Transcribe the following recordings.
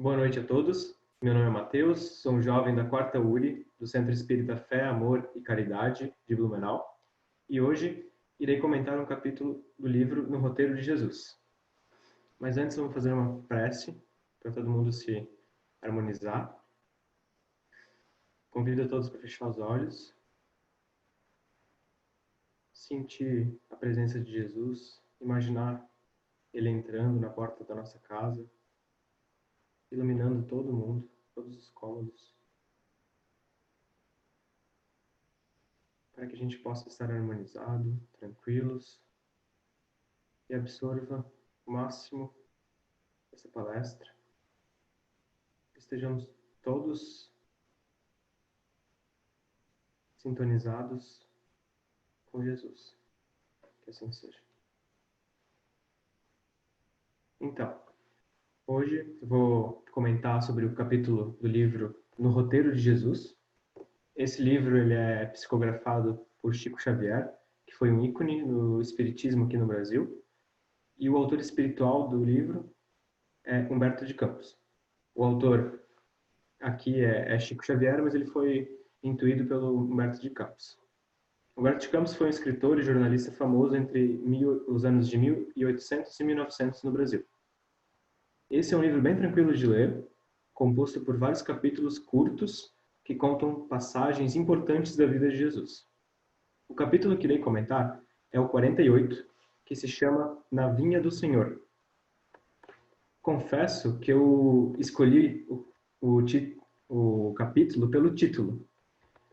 Boa noite a todos. Meu nome é Matheus, sou um jovem da quarta URI, do Centro Espírita Fé, Amor e Caridade, de Blumenau, e hoje irei comentar um capítulo do livro No Roteiro de Jesus. Mas antes vamos fazer uma prece para todo mundo se harmonizar. Convido a todos para fechar os olhos, sentir a presença de Jesus, imaginar ele entrando na porta da nossa casa, iluminando todo mundo, todos os cômodos, para que a gente possa estar harmonizado, tranquilos e absorva o máximo dessa palestra. Estejamos todos sintonizados com Jesus. Que assim seja. Então, hoje vou comentar sobre o capítulo do livro No Roteiro de Jesus. Esse livro ele é psicografado por Chico Xavier, que foi um ícone no espiritismo aqui no Brasil, e o autor espiritual do livro é Humberto de Campos. O autor aqui é Chico Xavier, mas ele foi intuído pelo Humberto de Campos. Humberto de Campos foi um escritor e jornalista famoso entre os anos de 1800 e 1900 no Brasil. Esse é um livro bem tranquilo de ler, composto por vários capítulos curtos que contam passagens importantes da vida de Jesus. O capítulo que irei comentar é o 48, que se chama Na Vinha do Senhor. Confesso que eu escolhi o capítulo pelo título.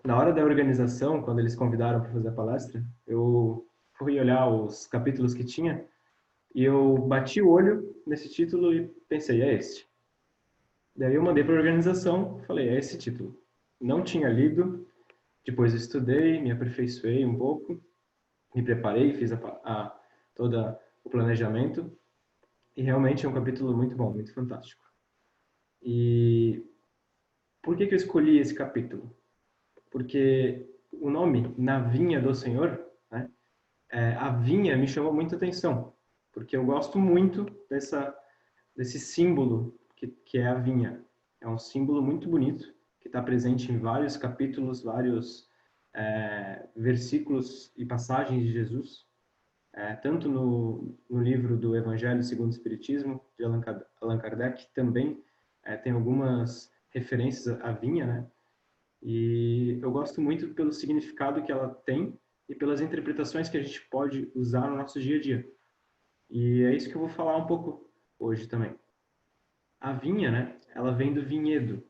Na hora da organização, quando eles convidaram para fazer a palestra, eu fui olhar os capítulos que tinha e eu bati o olho nesse título e pensei, é este. Daí eu mandei para a organização, falei, é esse título. Não tinha lido, depois eu estudei, me aperfeiçoei um pouco, me preparei, fiz todo o planejamento e realmente é um capítulo muito bom, muito fantástico. E por que eu escolhi esse capítulo? Porque o nome, Na Vinha do Senhor, né, a vinha me chamou muita atenção, porque eu gosto muito desse símbolo que é a vinha. É um símbolo muito bonito, que está presente em vários capítulos, vários versículos e passagens de Jesus, tanto no livro do Evangelho segundo o Espiritismo, de Allan Kardec, também tem algumas referências à vinha, né? E eu gosto muito pelo significado que ela tem e pelas interpretações que a gente pode usar no nosso dia a dia. E é isso que eu vou falar um pouco hoje também. A vinha, né, ela vem do vinhedo.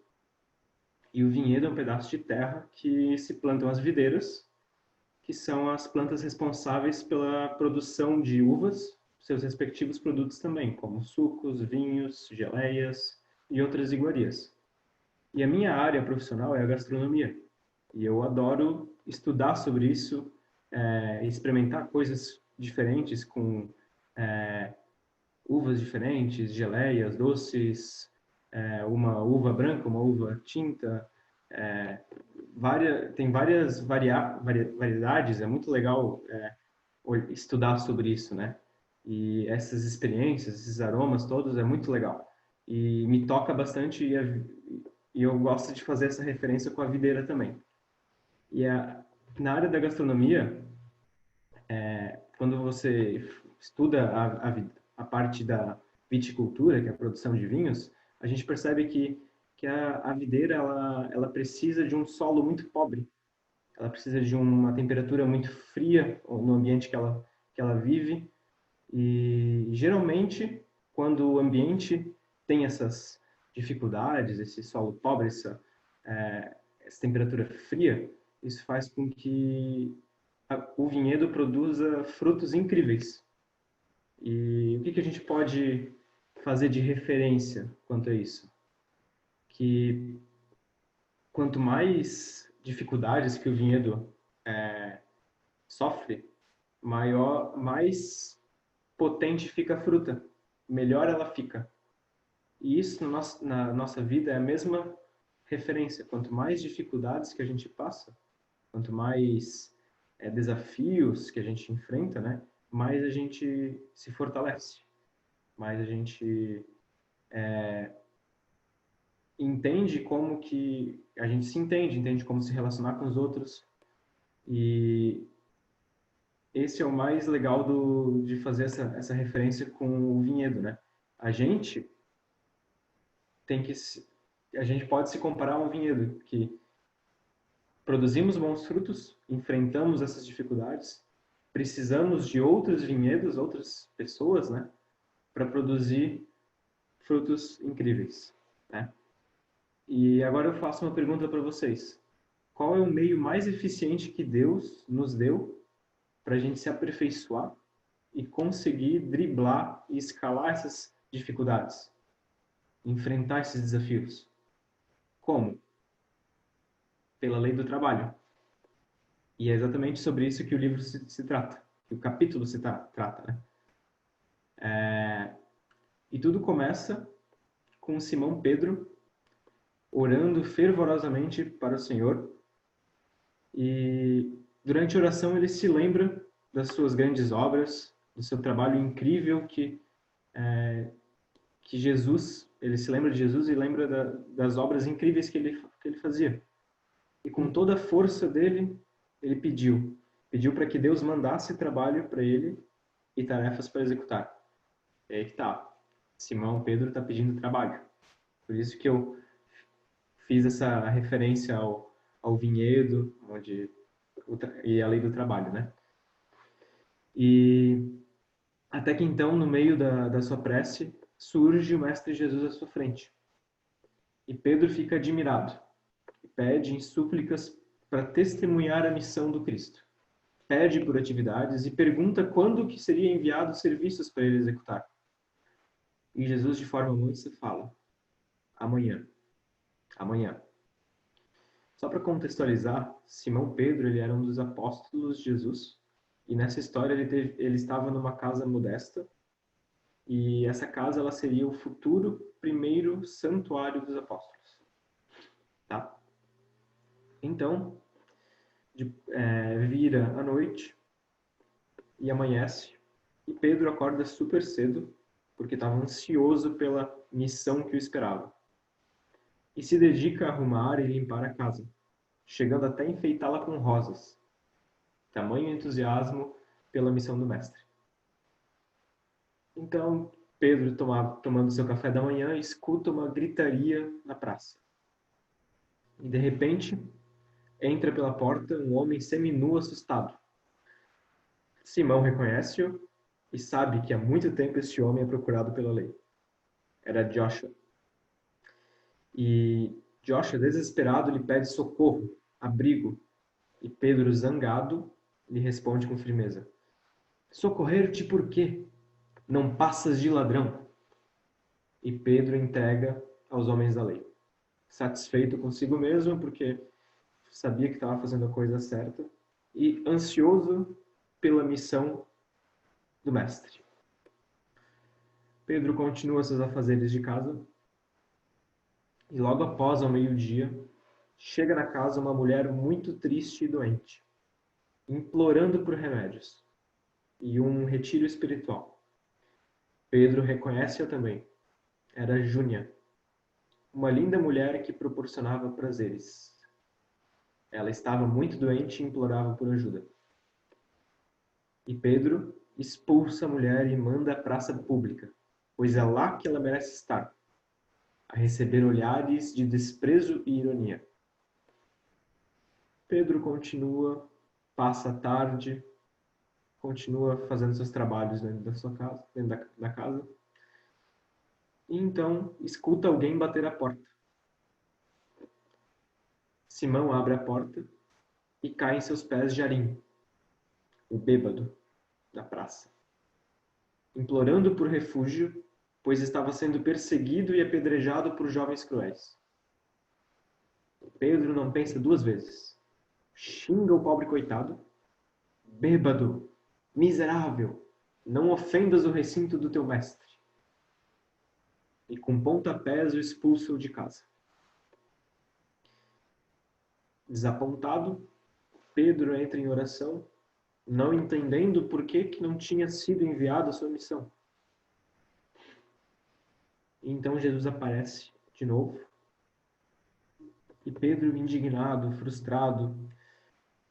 E o vinhedo é um pedaço de terra que se plantam as videiras, que são as plantas responsáveis pela produção de uvas, seus respectivos produtos também, como sucos, vinhos, geleias e outras iguarias. E a minha área profissional é a gastronomia. E eu adoro estudar sobre isso, experimentar coisas diferentes com uvas diferentes, geleias, doces, uma uva branca, uma uva tinta. Tem várias variedades, é muito legal estudar sobre isso, né? E essas experiências, esses aromas todos, é muito legal. E me toca bastante e eu gosto de fazer essa referência com a videira também. E na área da gastronomia, quando você estuda a parte da viticultura, que é a produção de vinhos, a gente percebe que a videira ela precisa de um solo muito pobre. Ela precisa de uma temperatura muito fria no ambiente que ela vive. E geralmente, quando o ambiente tem essas dificuldades, esse solo pobre, essa temperatura fria, isso faz com que o vinhedo produza frutos incríveis. E o que a gente pode fazer de referência quanto a isso? Que quanto mais dificuldades que o vinhedo sofre, mais potente fica a fruta, melhor ela fica. E isso na nossa vida é a mesma referência. Quanto mais dificuldades que a gente passa, quanto mais desafios que a gente enfrenta, né, mais a gente se fortalece, mais a gente entende como que a gente se entende como se relacionar com os outros. E esse é o mais legal de fazer essa referência com o vinhedo, né? A gente tem que a gente pode se comparar a um vinhedo que produzimos bons frutos, enfrentamos essas dificuldades, precisamos de outros vinhedos, outras pessoas, né, para produzir frutos incríveis, né? E agora eu faço uma pergunta para vocês. Qual é o meio mais eficiente que Deus nos deu para a gente se aperfeiçoar e conseguir driblar e escalar essas dificuldades, enfrentar esses desafios? Como? Pela lei do trabalho. E é exatamente sobre isso que o livro se trata, que o capítulo trata, né? E tudo começa com Simão Pedro orando fervorosamente para o Senhor. E durante a oração ele se lembra das suas grandes obras, do seu trabalho incrível que Jesus, ele se lembra de Jesus e lembra das obras incríveis que ele fazia. E com toda a força dele, ele pediu para que Deus mandasse trabalho para ele e tarefas para executar. É aí que tá. Simão Pedro está pedindo trabalho. Por isso que eu fiz essa referência ao vinhedo e à lei do trabalho, né? E até que então, no meio da sua prece, surge o Mestre Jesus à sua frente. E Pedro fica admirado e pede em súplicas para testemunhar a missão do Cristo. Pede por atividades e pergunta quando que seria enviado serviços para ele executar. E Jesus, de forma mansa, fala: amanhã. Amanhã. Só para contextualizar, Simão Pedro ele era um dos apóstolos de Jesus. E nessa história ele estava numa casa modesta. E essa casa ela seria o futuro primeiro santuário dos apóstolos. Tá? Então, vira a noite e amanhece. E Pedro acorda super cedo, porque estava ansioso pela missão que o esperava. E se dedica a arrumar e limpar a casa, chegando até a enfeitá-la com rosas. Tamanho entusiasmo pela missão do mestre. Então, Pedro, tomando seu café da manhã, escuta uma gritaria na praça. E, de repente, entra pela porta um homem seminu assustado. Simão reconhece-o e sabe que há muito tempo este homem é procurado pela lei. Era Joshua. E Joshua, desesperado, lhe pede socorro, abrigo. E Pedro, zangado, lhe responde com firmeza: socorrer-te por quê? Não passas de ladrão. E Pedro entrega aos homens da lei. Satisfeito consigo mesmo, porque sabia que estava fazendo a coisa certa, e ansioso pela missão do mestre. Pedro continua seus afazeres de casa, e logo após, ao meio-dia, chega na casa uma mulher muito triste e doente, implorando por remédios e um retiro espiritual. Pedro reconhece-a também. Era Júnia, uma linda mulher que proporcionava prazeres. Ela estava muito doente e implorava por ajuda. E Pedro expulsa a mulher e manda à praça pública, pois é lá que ela merece estar, a receber olhares de desprezo e ironia. Pedro continua, passa a tarde continua fazendo seus trabalhos dentro da sua casa, dentro da casa. E então escuta alguém bater a porta. Simão abre a porta e cai em seus pés Jarim, o bêbado da praça, implorando por refúgio, pois estava sendo perseguido e apedrejado por jovens cruéis. Pedro não pensa duas vezes. Xinga o pobre coitado. Bêbado, miserável, não ofendas o recinto do teu mestre. E com pontapés o expulsa de casa. Desapontado, Pedro entra em oração, não entendendo por que não tinha sido enviado a sua missão. E então Jesus aparece de novo. E Pedro, indignado, frustrado,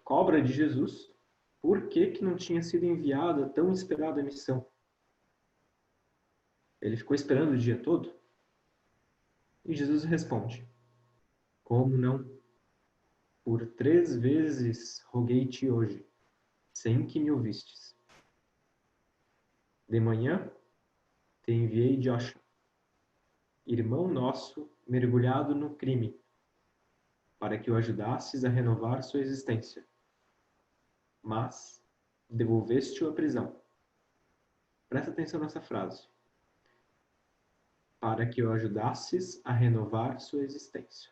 cobra de Jesus por que não tinha sido enviada a tão esperada missão. Ele ficou esperando o dia todo? E Jesus responde: como não? Por 3 vezes roguei-te hoje, sem que me ouvistes. De manhã te enviei Joshua, irmão nosso mergulhado no crime, para que o ajudasses a renovar sua existência. Mas devolveste-o à prisão. Presta atenção nessa frase. Para que o ajudasses a renovar sua existência.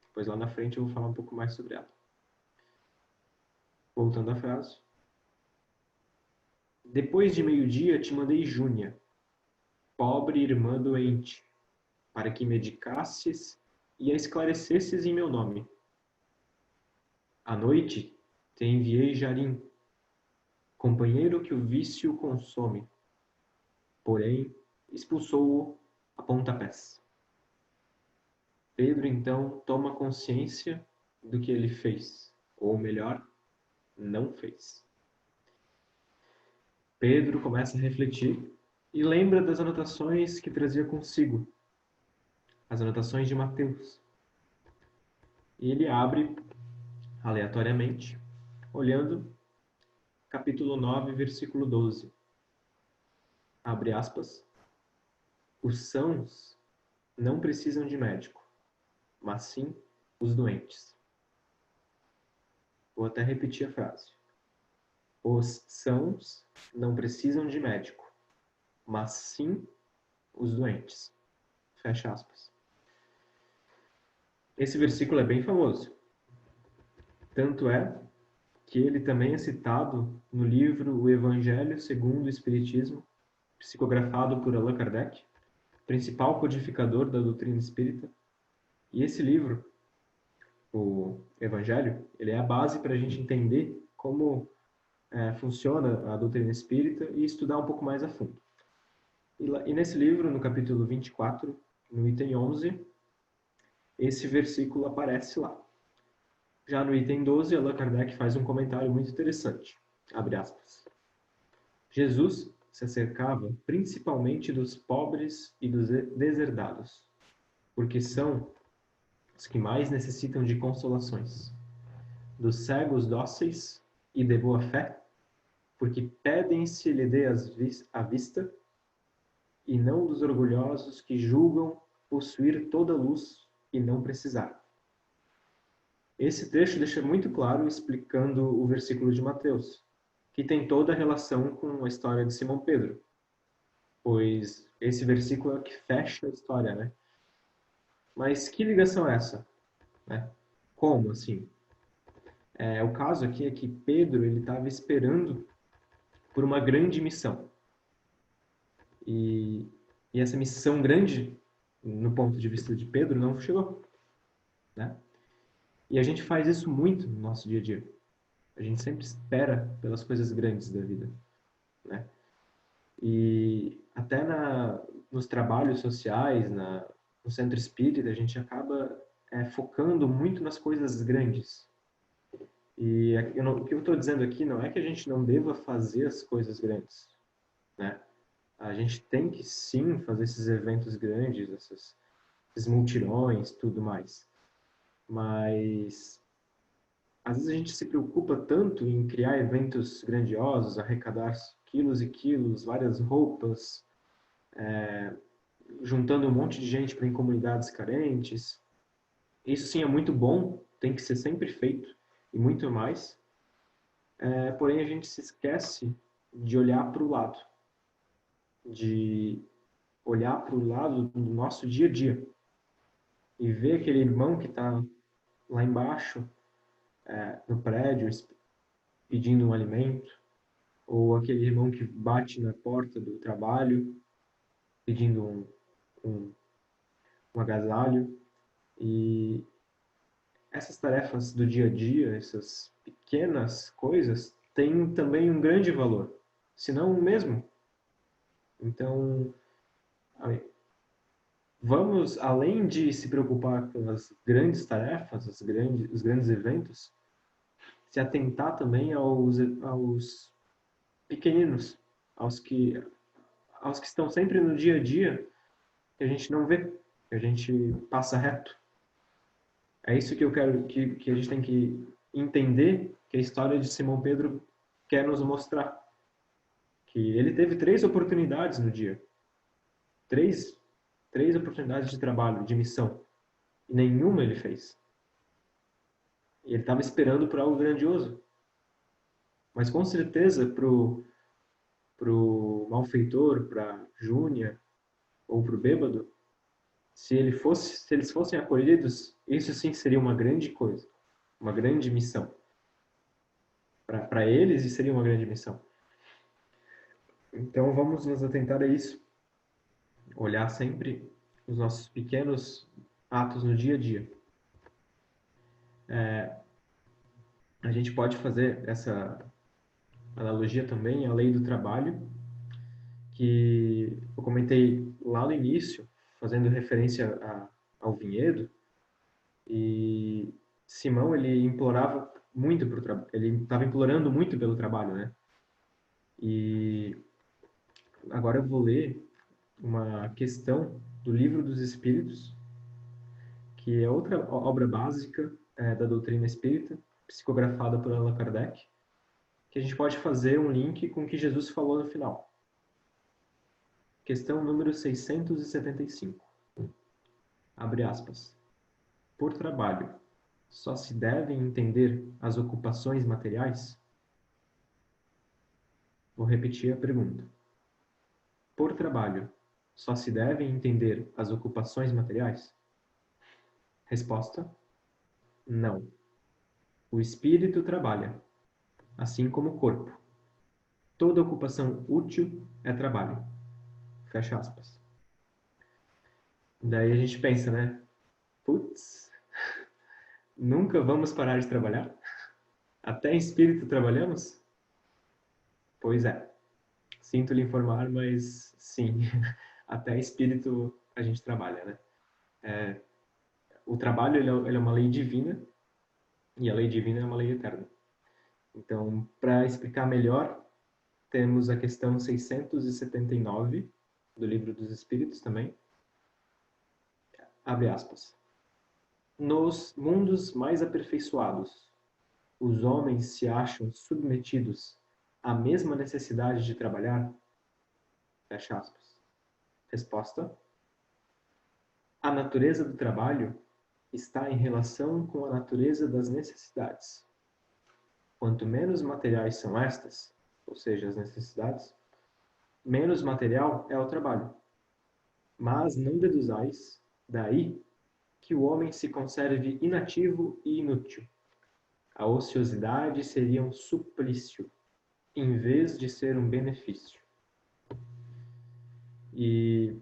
Depois lá na frente eu vou falar um pouco mais sobre ela. Voltando à frase. Depois de meio-dia te mandei Júnia, pobre irmã doente, para que medicasses e a esclarecesses em meu nome. À noite te enviei Jarim, companheiro que o vício consome. Porém, expulsou-o a pontapés. Pedro, então, toma consciência do que ele fez, ou melhor, não fez. Pedro começa a refletir e lembra das anotações que trazia consigo, as anotações de Mateus. E ele abre, aleatoriamente, olhando capítulo 9, versículo 12. Abre aspas. Os sãos não precisam de médico, mas sim os doentes. Vou até repetir a frase. Os sãos não precisam de médico, mas sim os doentes. Fecha aspas. Esse versículo é bem famoso. Tanto é que ele também é citado no livro O Evangelho segundo o Espiritismo, psicografado por Allan Kardec, principal codificador da doutrina espírita. E esse livro, o Evangelho, ele é a base para a gente entender como funciona a doutrina espírita e estudar um pouco mais a fundo. E nesse livro, no capítulo 24, no item 11, esse versículo aparece lá. Já no item 12, Allan Kardec faz um comentário muito interessante. Abre aspas. Jesus se acercava principalmente dos pobres e dos deserdados, porque são os que mais necessitam de consolações. Dos cegos dóceis e de boa fé, porque pedem se lhe dê a vista, e não dos orgulhosos que julgam possuir toda a luz e não precisar. Esse trecho deixa muito claro explicando o versículo de Mateus, que tem toda a relação com a história de Simão Pedro, pois esse versículo é o que fecha a história, né? Mas que ligação é essa? Né? Como assim? O caso aqui é que Pedro ele estava esperando por uma grande missão. E essa missão grande, no ponto de vista de Pedro, não chegou. Né? E a gente faz isso muito no nosso dia a dia. A gente sempre espera pelas coisas grandes da vida. Né? E até nos trabalhos sociais, no centro espírita, a gente acaba focando muito nas coisas grandes. E o que eu estou dizendo aqui não é que a gente não deva fazer as coisas grandes. Né? A gente tem que sim fazer esses eventos grandes, esses multirões, tudo mais. Mas às vezes a gente se preocupa tanto em criar eventos grandiosos, arrecadar quilos e quilos, várias roupas, juntando um monte de gente para em comunidades carentes. Isso sim é muito bom, tem que ser sempre feito, e muito mais. Porém, a gente se esquece de olhar para o lado, de olhar para o lado do nosso dia a dia e ver aquele irmão que está lá embaixo, no prédio, pedindo um alimento, ou aquele irmão que bate na porta do trabalho pedindo um, um agasalho. E essas tarefas do dia a dia, essas pequenas coisas, têm também um grande valor, se não o mesmo. Então, vamos, além de se preocupar com as grandes tarefas, os grandes eventos, se atentar também aos pequeninos, aos que estão sempre no dia a dia, que a gente não vê, que a gente passa reto. É isso que eu quero, que a gente tem que entender, que a história de Simão Pedro quer nos mostrar. Que ele teve 3 oportunidades no dia. Três, 3 oportunidades de trabalho, de missão. E nenhuma ele fez. E ele estava esperando por algo grandioso. Mas com certeza, pro malfeitor, para Júnia ou pro bêbado, se eles fossem acolhidos, isso sim seria uma grande coisa, uma grande missão. Para eles, isso seria uma grande missão. Então vamos nos atentar a isso, olhar sempre os nossos pequenos atos no dia a dia. A gente pode fazer essa analogia também à lei do trabalho, que eu comentei lá no início, fazendo referência ao vinhedo, e Simão ele implorava muito ele estava implorando muito pelo trabalho, né? E agora eu vou ler uma questão do Livro dos Espíritos, que é outra obra básica da doutrina espírita, psicografada por Allan Kardec, que a gente pode fazer um link com o que Jesus falou no final. Questão número 675. Abre aspas. Por trabalho, só se devem entender as ocupações materiais? Vou repetir a pergunta. Por trabalho, só se devem entender as ocupações materiais? Resposta: não. O espírito trabalha, assim como o corpo. Toda ocupação útil é trabalho. Fecha aspas. Daí a gente pensa, né? Putz, nunca vamos parar de trabalhar? Até em espírito trabalhamos? Pois é. Sinto lhe informar, mas sim, até em espírito a gente trabalha, né? O trabalho ele é uma lei divina e a lei divina é uma lei eterna. Então, para explicar melhor, temos a questão 679 do Livro dos Espíritos também. Abre aspas. Nos mundos mais aperfeiçoados, os homens se acham submetidos à mesma necessidade de trabalhar? Fecha aspas. Resposta. A natureza do trabalho está em relação com a natureza das necessidades. Quanto menos materiais são estas, ou seja, as necessidades, menos material é o trabalho. Mas não deduzais daí que o homem se conserve inativo e inútil. A ociosidade seria um suplício, em vez de ser um benefício. E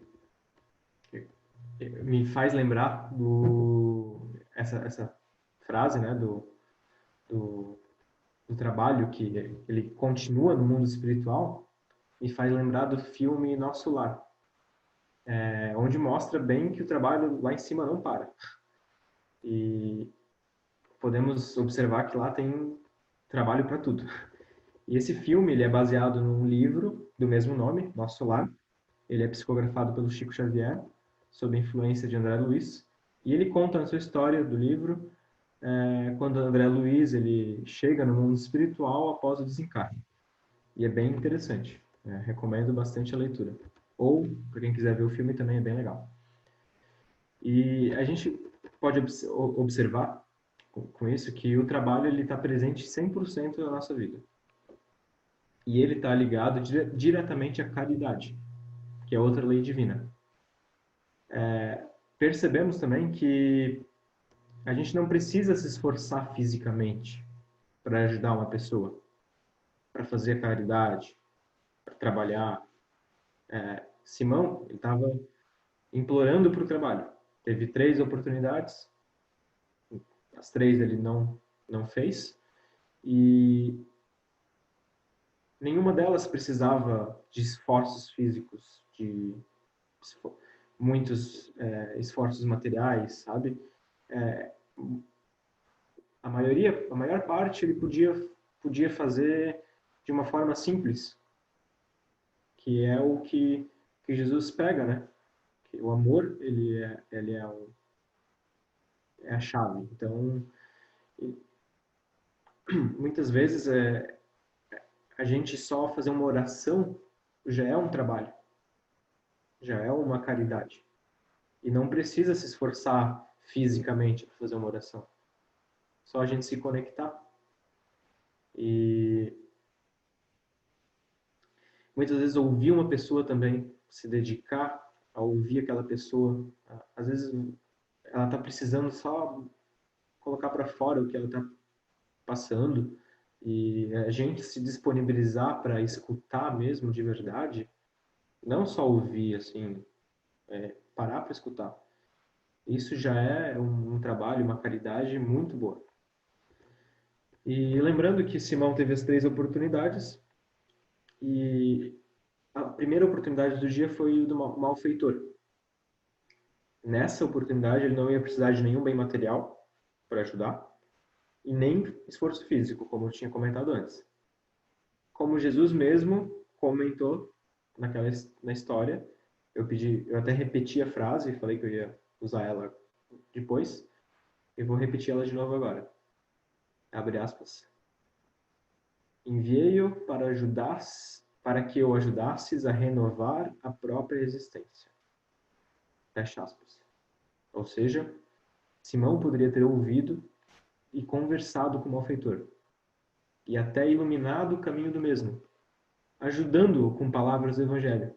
me faz lembrar essa frase, né, do trabalho que ele continua no mundo espiritual, me faz lembrar do filme Nosso Lar, onde mostra bem que o trabalho lá em cima não para. E podemos observar que lá tem trabalho para tudo. E esse filme ele é baseado num livro do mesmo nome, Nosso Lar. Ele é psicografado pelo Chico Xavier, sob a influência de André Luiz. E ele conta na sua história do livro quando André Luiz ele chega no mundo espiritual após o desencarne. E é bem interessante. Recomendo bastante a leitura. Ou, para quem quiser ver o filme, também é bem legal. E a gente pode observar com isso que o trabalho ele está presente 100% na nossa vida. E ele está ligado diretamente à caridade, que é outra lei divina. Percebemos também que a gente não precisa se esforçar fisicamente para ajudar uma pessoa, para fazer a caridade, para trabalhar. Simão estava implorando para o trabalho. Teve 3 oportunidades, as 3 ele não fez, e nenhuma delas precisava de esforços físicos, de muitos esforços materiais, sabe? A maior parte ele podia fazer de uma forma simples, que é o que Jesus pega, né? Que o amor ele é a chave. Então, muitas vezes a gente só fazer uma oração já é um trabalho, já é uma caridade. E não precisa se esforçar fisicamente para fazer uma oração. Só a gente se conectar. E muitas vezes ouvir uma pessoa também, se dedicar a ouvir aquela pessoa. Às vezes ela está precisando só colocar para fora o que ela está passando. E a gente se disponibilizar para escutar mesmo de verdade, não só ouvir, assim, parar para escutar. Isso já é um trabalho, uma caridade muito boa. E lembrando que Simão teve as 3 oportunidades, e a primeira oportunidade do dia foi o do malfeitor. Nessa oportunidade, ele não ia precisar de nenhum bem material para ajudar, e nem esforço físico, como eu tinha comentado antes. Como Jesus mesmo comentou na história, eu até repeti a frase e falei que eu ia usar ela depois, e vou repetir ela de novo agora. Abre aspas. Enviei-o para que o ajudasses a renovar a própria existência. Fecha aspas. Ou seja, Simão poderia ter ouvido e conversado com o malfeitor, e até iluminado o caminho do mesmo, ajudando-o com palavras do Evangelho.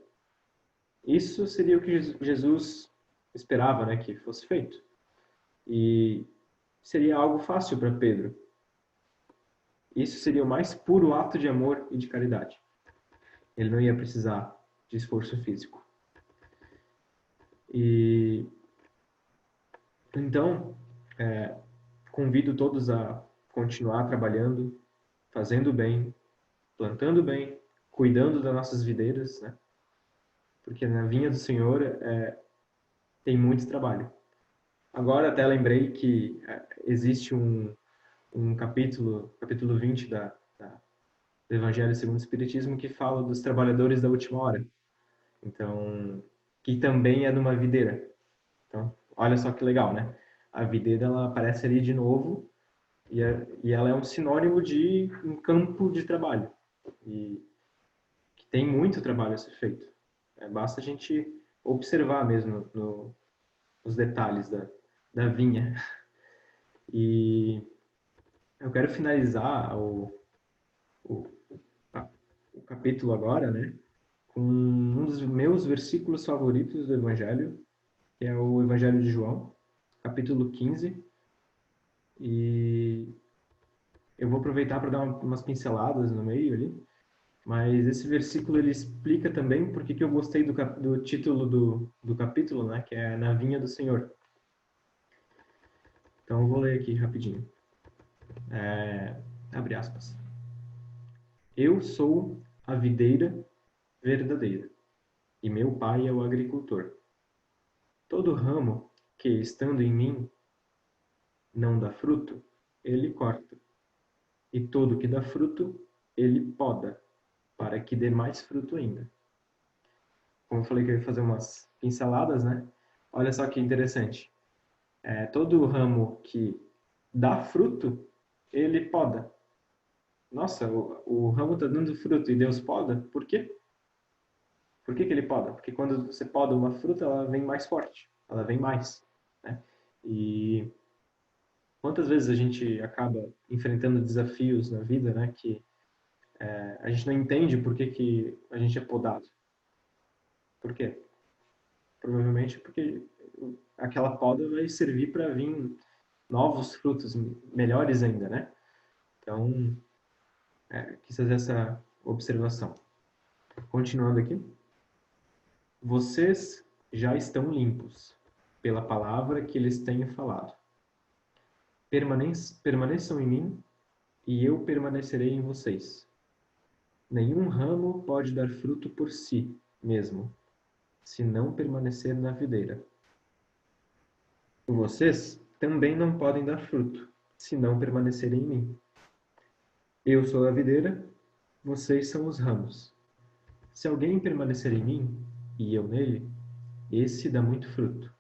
Isso seria o que Jesus esperava, né, que fosse feito. E seria algo fácil para Pedro. Isso seria o mais puro ato de amor e de caridade. Ele não ia precisar de esforço físico. E então, convido todos a continuar trabalhando, fazendo bem, plantando bem, cuidando das nossas videiras, né? Porque na vinha do Senhor tem muito trabalho. Agora até lembrei que existe um capítulo 20 do Evangelho segundo o Espiritismo, que fala dos trabalhadores da última hora. Então, que também é numa videira. Então, olha só que legal, né? A videira, ela aparece ali de novo, e ela é um sinônimo de um campo de trabalho. E que tem muito trabalho a ser feito. Basta a gente observar mesmo os detalhes da vinha. E eu quero finalizar o, o capítulo agora, né, com um dos meus versículos favoritos do Evangelho, que é o Evangelho de João, capítulo 15. E eu vou aproveitar para dar umas pinceladas no meio ali, mas esse versículo ele explica também por que eu gostei do título do capítulo, né, que é Na Vinha do Senhor. Então eu vou ler aqui rapidinho. Abre aspas. Eu sou a videira verdadeira, e meu pai é o agricultor. Todo ramo que, estando em mim, não dá fruto, ele corta. E todo que dá fruto, ele poda, para que dê mais fruto ainda. Como eu falei que eu ia fazer umas pinceladas, né? Olha só que interessante. Todo ramo que dá fruto, ele poda. Nossa, o ramo está dando fruto e Deus poda? Por quê? Por que ele poda? Porque quando você poda uma fruta, ela vem mais forte, ela vem mais, né? E quantas vezes a gente acaba enfrentando desafios na vida, né, que a gente não entende por que a gente é podado. Por quê? Provavelmente porque aquela poda vai servir para vir novos frutos, melhores ainda, né? Então, quis fazer essa observação. Continuando aqui. Vocês já estão limpos pela palavra que lhes tenho falado. Permaneçam em mim e eu permanecerei em vocês. Nenhum ramo pode dar fruto por si mesmo, se não permanecer na videira. Vocês também não podem dar fruto, se não permanecerem em mim. Eu sou a videira, vocês são os ramos. Se alguém permanecer em mim, e eu nele, esse dá muito fruto,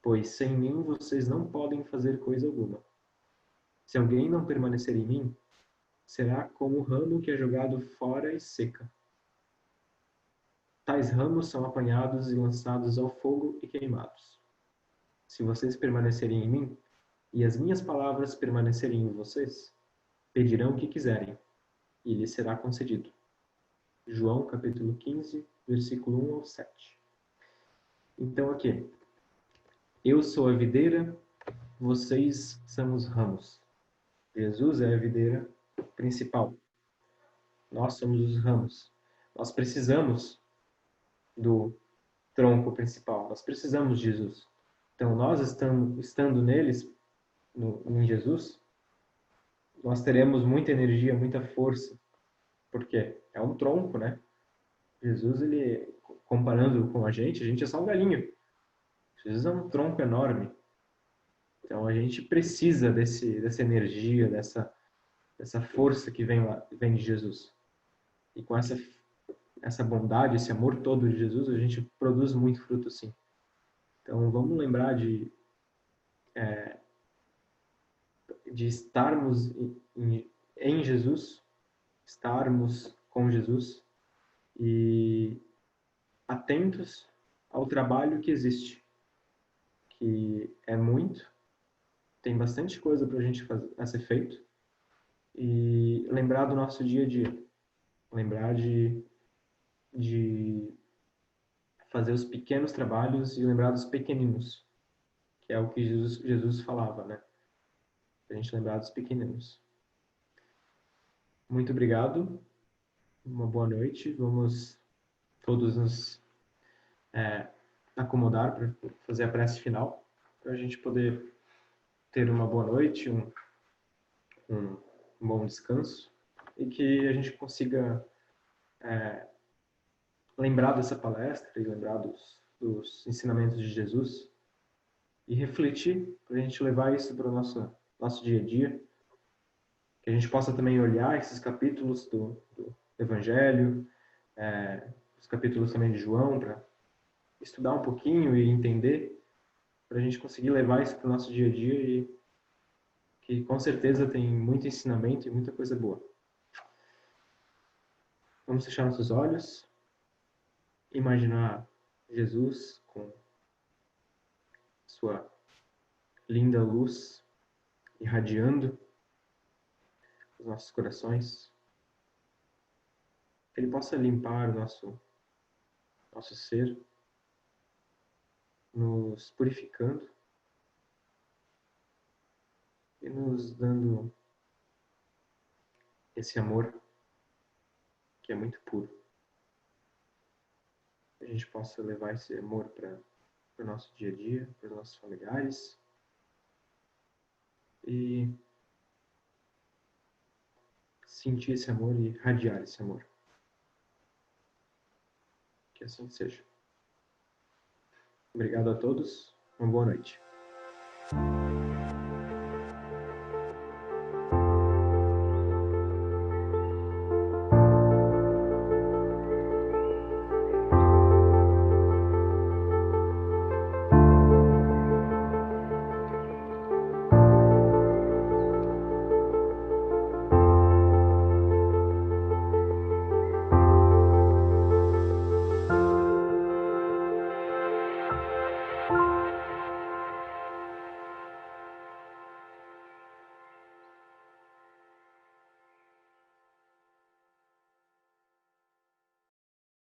pois sem mim vocês não podem fazer coisa alguma. Se alguém não permanecer em mim, será como o ramo que é jogado fora e seca. Tais ramos são apanhados e lançados ao fogo e queimados. Se vocês permanecerem em mim, e as minhas palavras permanecerem em vocês, pedirão o que quiserem, e lhes será concedido. João capítulo 15, versículo 1 ao 7. Então aqui, eu sou a videira, vocês são os ramos. Jesus é a videira principal. Nós somos os ramos. Nós precisamos do tronco principal. Nós precisamos de Jesus. Então, nós estando neles, em Jesus, nós teremos muita energia, muita força, porque é um tronco, né? Jesus, ele, comparando com a gente é só um galinho. Jesus é um tronco enorme. Então, a gente precisa dessa energia, dessa força que vem de Jesus. E com essa bondade, esse amor todo de Jesus, a gente produz muito fruto, sim. Então, vamos lembrar de estarmos em Jesus, estarmos com Jesus e atentos ao trabalho que existe, que é muito, tem bastante coisa para a gente a ser feito, e lembrar do nosso dia a dia, lembrar de fazer os pequenos trabalhos e lembrar dos pequeninos, que é o que Jesus falava, né? A gente lembrar dos pequeninos. Muito obrigado, uma boa noite. Vamos todos nos acomodar para fazer a prece final, para a gente poder ter uma boa noite, um bom descanso e que a gente consiga lembrar dessa palestra e lembrar dos ensinamentos de Jesus e refletir para a gente levar isso para o nosso dia a dia, que a gente possa também olhar esses capítulos do Evangelho, os capítulos também de João, para estudar um pouquinho e entender, para a gente conseguir levar isso para o nosso dia a dia e que com certeza tem muito ensinamento e muita coisa boa. Vamos fechar nossos olhos, imaginar Jesus com sua linda luz irradiando os nossos corações, que Ele possa limpar o nosso ser, nos purificando e nos dando esse amor que é muito puro. Que a gente possa levar esse amor para o nosso dia a dia, para os nossos familiares e sentir esse amor e irradiar esse amor. Que assim seja. Obrigado a todos. Uma boa noite.